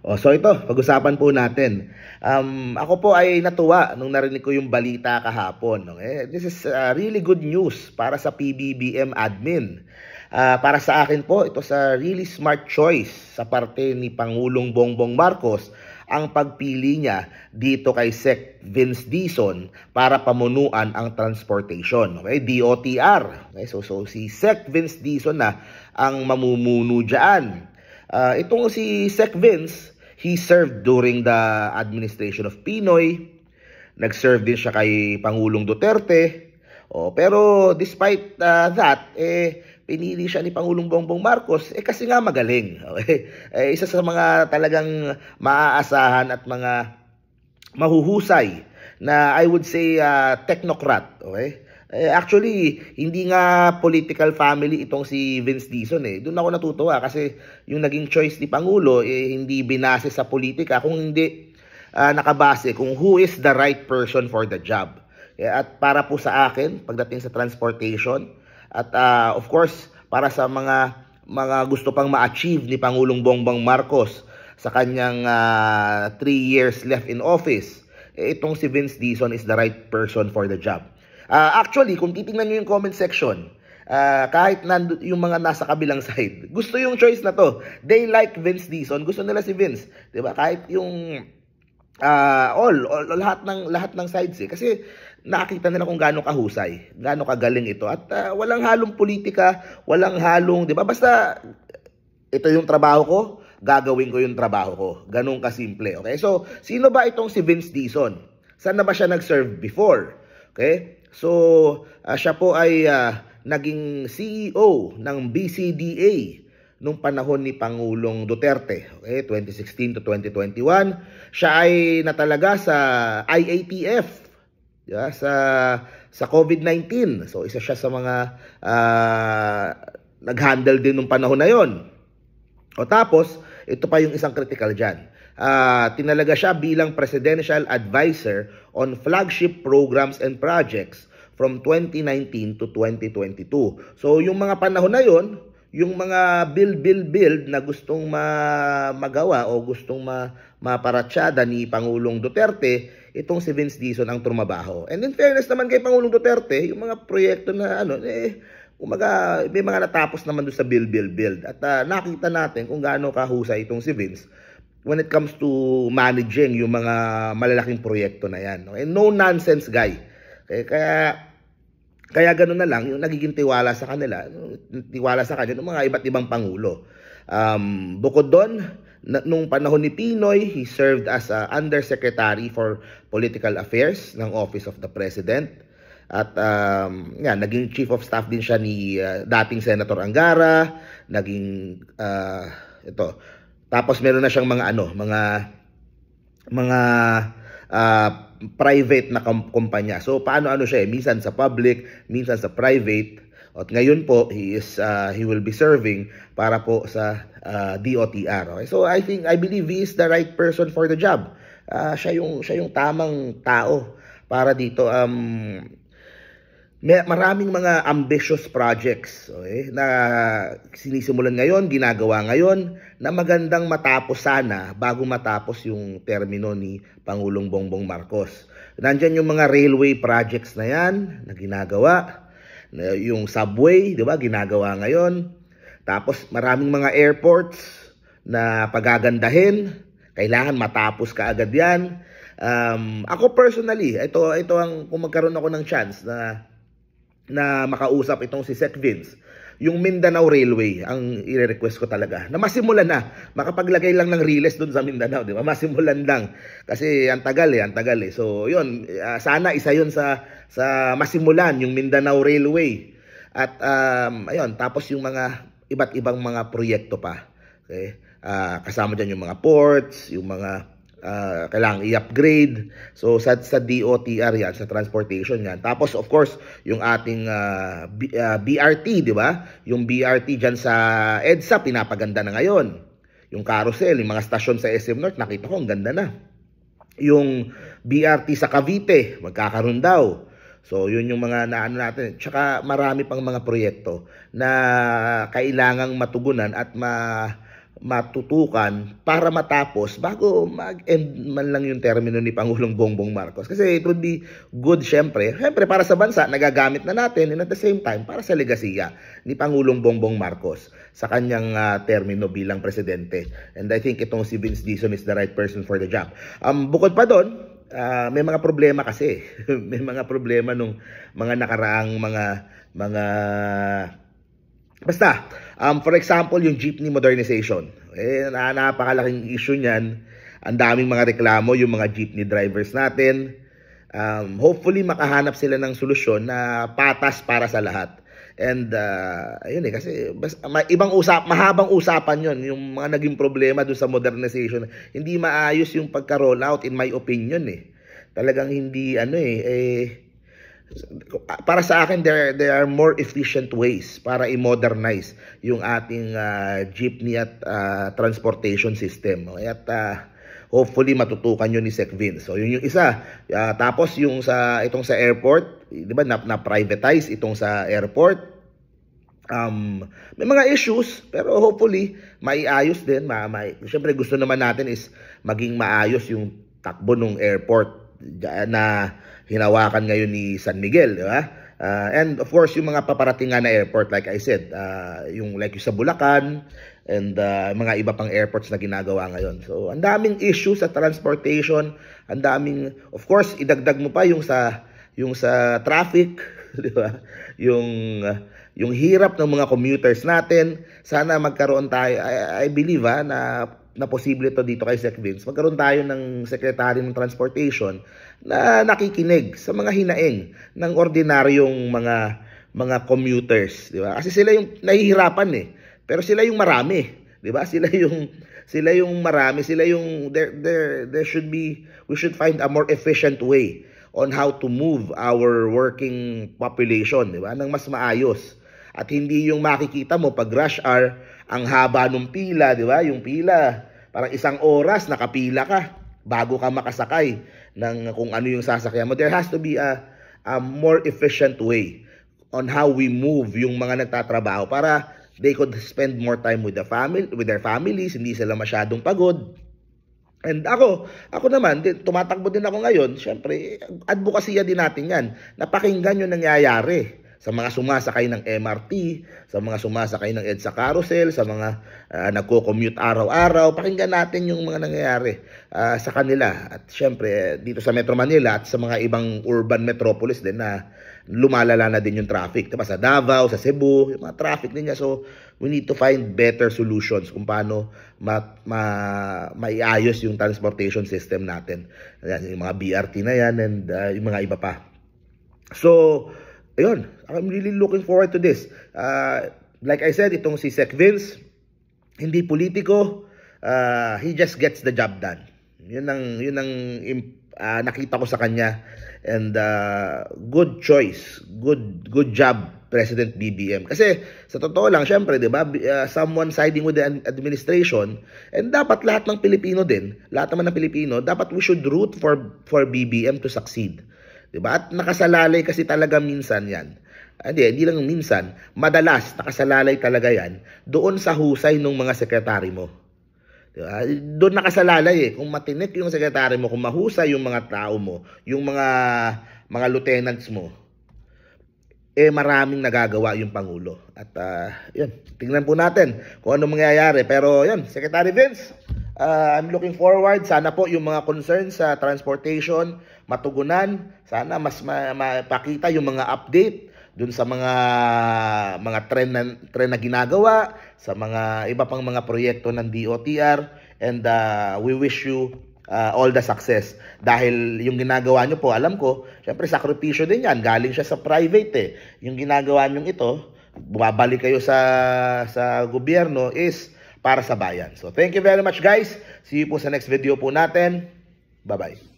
So ito, pag-usapan po natin. Ako po ay natuwa nung narinig ko yung balita kahapon. Okay? This is really good news para sa PBBM admin. Para sa akin po, ito sa really smart choice sa parte ni Pangulong Bongbong Marcos ang pagpili niya dito kay Sec Vince Dizon para pamunuan ang transportation. Okay? DOTR. Okay? So si Sec Vince Dizon na ang mamumuno dyan. Itong si Sec Vince, he served during the administration of Pinoy. Nag-serve din siya kay Pangulong Duterte. Pero despite that, pinili siya ni Pangulong Bongbong Marcos kasi nga magaling. Okay? Isa sa mga talagang maaasahan at mga mahuhusay na I would say technocrat. Okay? Actually, hindi nga political family itong si Vince Dizon Doon ako natutuwa kasi yung naging choice ni Pangulo hindi binase sa politika, kung hindi nakabase kung who is the right person for the job. At para po sa akin, pagdating sa transportation, at of course, para sa mga gusto pang ma-achieve ni Pangulong Bongbong Marcos sa kanyang 3 years left in office, itong si Vince Dizon is the right person for the job. Actually, kung titingnan nyo yung comment section, kahit yung mga nasa kabilang side, gusto yung choice na to. They like Vince Dizon, gusto nila si Vince. Diba? Kahit yung lahat ng sides kasi nakita nila kung gaano kahusay, gaano kagaling ito. At walang halong politika, walang halong, diba? Basta ito yung trabaho ko, gagawin ko yung trabaho ko. Ganun kasimple. Okay? So, sino ba itong si Vince Dizon? Saan na ba siya nag-serve before? Okay? So, siya po ay naging CEO ng BCDA nung panahon ni Pangulong Duterte, okay, 2016 to 2021. Siya ay natalaga sa IATF, diba? sa COVID-19. So, isa siya sa mga nag-handle din nung panahon na yon. Tapos, ito pa yung isang critical dyan. Tinalaga siya bilang Presidential Advisor on Flagship Programs and Projects from 2019 to 2022. So, yung mga panahon na yon, yung mga build na gustong magawa o gustong maparatsyada ni Pangulong Duterte, itong si Vince Dizon ang trumabaho. And in fairness naman kay Pangulong Duterte, yung mga proyekto na may mga natapos naman doon sa build. At nakita natin kung gaano kahusay itong si Vince when it comes to managing yung mga malalaking proyekto na yan. Okay? No nonsense guy. Okay? Kaya ganoon na lang yung nagiging tiwala sa kanya ng mga iba't ibang pangulo. Bukod doon, nung panahon ni Pinoy, he served as Undersecretary for Political Affairs ng Office of the President. At naging Chief of Staff din siya ni dating Senator Angara, naging tapos meron na siyang mga private na kumpanya. So paano siya minsan sa public, minsan sa private. At ngayon po he will be serving para po sa DOTR. Okay? So I believe he is the right person for the job. Siya yung tamang tao para dito. Maraming mga ambitious projects, okay, na sinisimulan ngayon, ginagawa ngayon, na magandang matapos sana bago matapos yung termino ni Pangulong Bongbong Marcos. Nandyan yung mga railway projects na yan na ginagawa, yung subway, di ba, ginagawa ngayon. Tapos maraming mga airports na pagagandahin, kailangan matapos kaagad yan. Ako personally, ito ang kung magkaroon ako ng chance na makausap itong si Sec Vince, yung Mindanao Railway ang i-request ko talaga na masimulan na, makapaglagay lang ng riles doon sa Mindanao, di ba? Masimulan lang kasi ang tagal eh. So yun, sana isa yun sa masimulan yung Mindanao Railway. At ayun, tapos yung mga iba't ibang mga proyekto pa, okay? Kasama dyan yung mga ports, yung mga kailangang i-upgrade. So sa DOTR yan, sa transportation yan. Tapos of course, yung ating BRT, di ba? Yung BRT dyan sa EDSA, pinapaganda na ngayon. Yung carousel, yung mga stasyon sa SM North, nakita ko, ang ganda na. Yung BRT sa Cavite, magkakaroon daw. So yun yung mga naano natin. Tsaka marami pang mga proyekto na kailangang matugunan at matutukan para matapos bago mag-end man lang yung termino ni Pangulong Bongbong Marcos. Kasi it would be good syempre para sa bansa, nagagamit na natin, and at the same time para sa legasiya ni Pangulong Bongbong Marcos sa kanyang termino bilang presidente. And I think itong si Vince Dizon is the right person for the job. Bukod pa doon, may mga problema kasi. May mga problema nung mga nakaraang mga basta, for example, yung jeepney modernization. Napakalaking issue niyan. Ang daming mga reklamo yung mga jeepney drivers natin. Hopefully, makahanap sila ng solusyon na patas para sa lahat. And, ayun kasi mahabang usapan yon yung mga naging problema doon sa modernization. Hindi maayos yung pagka-roll out, in my opinion Talagang hindi, para sa akin, there are more efficient ways para i-modernize yung ating jeepney at transportation system. At hopefully matutukan yun ni Sec Vince. So yun yung isa. Tapos yung itong sa airport, di ba, na-privatize itong sa airport. May mga issues, pero hopefully maiayos din. Siyempre gusto naman natin is maging maayos yung takbo ng airport na hinawakan ngayon ni San Miguel, di ba? And of course, yung mga paparatingan na airport, like I said, yung sa Bulacan, and mga iba pang airports na ginagawa ngayon. So, ang daming issues sa transportation, ang daming, of course, idagdag mo pa yung sa traffic, di ba? Yung hirap ng mga commuters natin. Sana magkaroon tayo, I believe na posible ito dito kay Sec Vince, magkaroon tayo ng Secretary ng Transportation na nakikinig sa mga hinaing ng ordinaryong mga commuters, di ba? Kasi sila yung nahihirapan pero sila yung marami, di ba? Sila yung marami, we should find a more efficient way on how to move our working population, di ba? Nang mas maayos. At hindi yung makikita mo pag rush hour, ang haba ng pila, di ba? Yung pila, parang 1 oras nakapila ka bago ka makasakay ng kung ano yung sasakyan mo. There has to be a more efficient way on how we move yung mga nagtatrabaho para they could spend more time with their families, hindi sila masyadong pagod. And ako naman, tumatakbo din ako ngayon. Siyempre, advokasya din natin yan. Napakinggan yung nangyayari sa mga sumasakay ng MRT, sa mga sumasakay ng EDSA Carousel, sa mga nagko-commute araw-araw. Pakinggan natin yung mga nangyayari sa kanila. At syempre, dito sa Metro Manila at sa mga ibang urban metropolis din na lumalala na din yung traffic. Diba? Sa Davao, sa Cebu, yung mga traffic din niya. So, we need to find better solutions kung paano maiayos yung transportation system natin. Yung mga BRT na yan and yung mga iba pa. So, ayun, I'm really looking forward to this. Like I said, itong si Sec Vince, hindi politiko, he just gets the job done. Yun ang nakita ko sa kanya. And good choice, good job, President BBM. Kasi sa totoo lang, syempre, 'di ba, someone siding with the administration, and dapat lahat ng Pilipino din, lahat naman ng Pilipino, dapat we should root for BBM to succeed. 'Di ba? At nakasalalay kasi talaga minsan 'yan. Hindi lang minsan, madalas nakasalalay talaga 'yan doon sa husay ng mga sekretary mo. Diba? Doon nakasalalay kung matinik yung sekretary mo, kung mahusay yung mga tao mo, yung mga lieutenants mo, maraming nagagawa yung Pangulo. At yun, tingnan po natin kung ano mangyayari. Pero yun, Secretary Vince, I'm looking forward. Sana po yung mga concerns sa transportation matugunan. Sana mas mapakita yung mga update dun sa mga trend na ginagawa, sa mga iba pang mga proyekto ng DOTR, and we wish you all the success. Dahil yung ginagawa nyo po, alam ko, syempre sakripisyo din yan, galing siya sa private Yung ginagawa nyo ito, bumabalik kayo sa gobyerno is para sa bayan. So thank you very much guys, see you po sa next video po natin, bye bye.